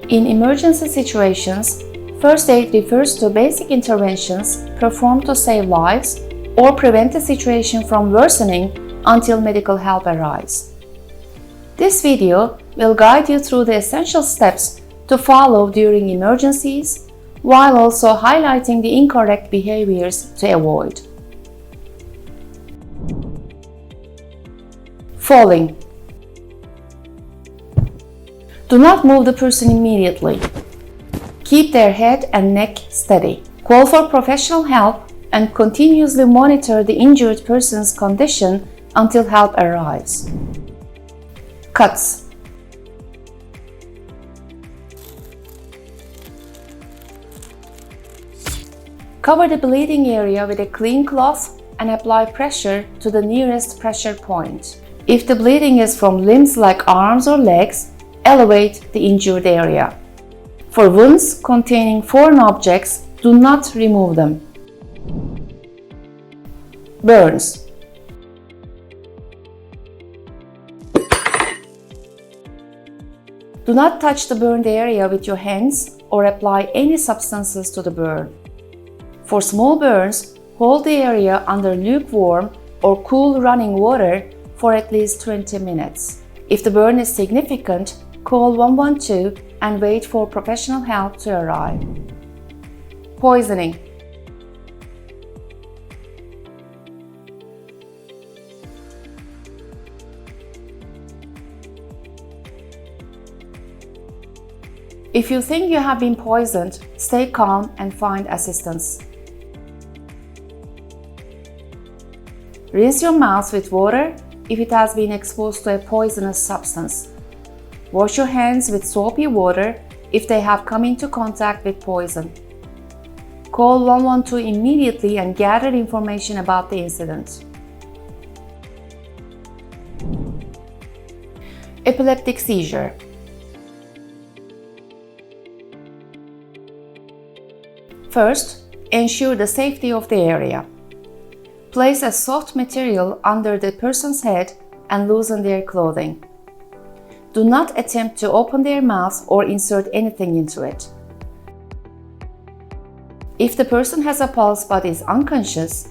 In emergency situations, first aid refers to basic interventions performed to save lives or prevent the situation from worsening until medical help arrives. This video will guide you through the essential steps to follow during emergencies, while also highlighting the incorrect behaviors to avoid. Falling. Do not move the person immediately. Keep their head and neck steady. Call for professional help and continuously monitor the injured person's condition until help arrives. Cuts. Cover the bleeding area with a clean cloth and apply pressure to the nearest pressure point. If the bleeding is from limbs like arms or legs, elevate the injured area. For wounds containing foreign objects, do not remove them. Burns. Do not touch the burned area with your hands or apply any substances to the burn. For small burns, hold the area under lukewarm or cool running water for at least 20 minutes. If the burn is significant, call 112 and wait for professional help to arrive. Poisoning. If you think you have been poisoned, stay calm and find assistance. Rinse your mouth with water if it has been exposed to a poisonous substance. Wash your hands with soapy water if they have come into contact with poison. Call 112 immediately and gather information about the incident. Epileptic seizure. First, ensure the safety of the area. Place a soft material under the person's head and loosen their clothing. Do not attempt to open their mouth or insert anything into it. If the person has a pulse but is unconscious,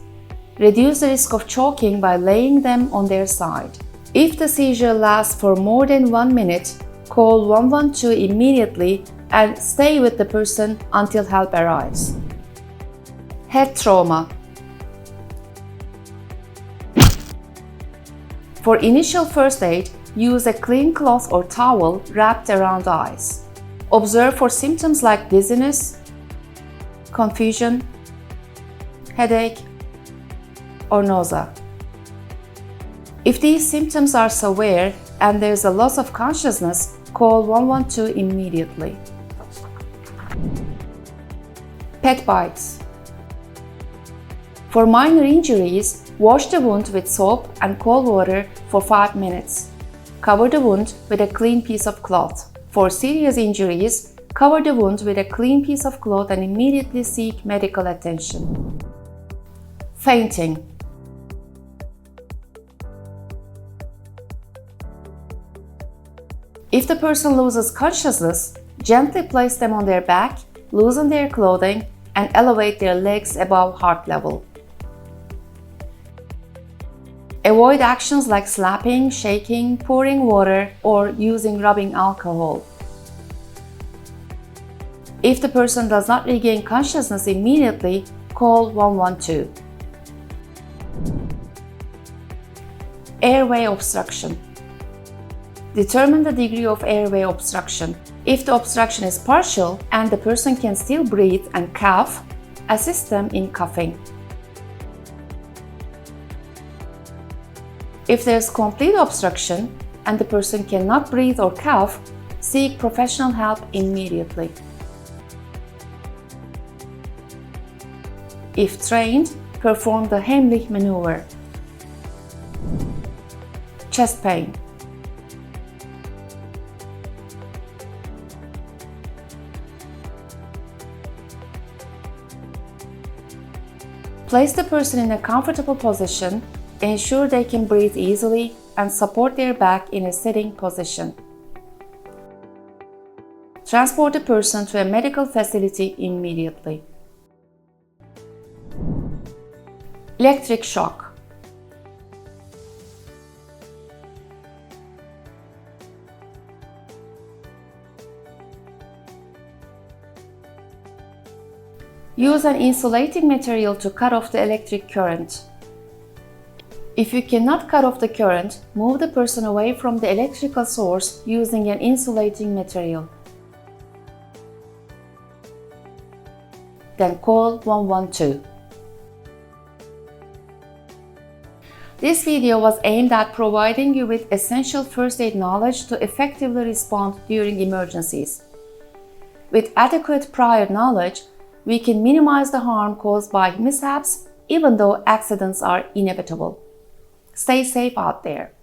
reduce the risk of choking by laying them on their side. If the seizure lasts for more than 1 minute, call 112 immediately and stay with the person until help arrives. Head trauma. For initial first aid, use a clean cloth or towel wrapped around the eyes. Observe for symptoms like dizziness, confusion, headache, or nausea. If these symptoms are severe and there is a loss of consciousness, call 112 immediately. Pet bites. For minor injuries, wash the wound with soap and cold water for 5 minutes. Cover the wound with a clean piece of cloth. For serious injuries, cover the wound with a clean piece of cloth and immediately seek medical attention. Fainting. If the person loses consciousness, gently place them on their back, loosen their clothing, and elevate their legs above heart level. Avoid actions like slapping, shaking, pouring water, or using rubbing alcohol. If the person does not regain consciousness immediately, call 112. Airway obstruction. Determine the degree of airway obstruction. If the obstruction is partial and the person can still breathe and cough, assist them in coughing. If there is complete obstruction and the person cannot breathe or cough, seek professional help immediately. If trained, perform the Heimlich maneuver. Chest pain. Place the person in a comfortable position, ensure they can breathe easily, and support their back in a sitting position. Transport the person to a medical facility immediately. Electric shock. Use an insulating material to cut off the electric current. If you cannot cut off the current, move the person away from the electrical source using an insulating material. Then call 112. This video was aimed at providing you with essential first aid knowledge to effectively respond during emergencies. With adequate prior knowledge, we can minimize the harm caused by mishaps, even though accidents are inevitable. Stay safe out there.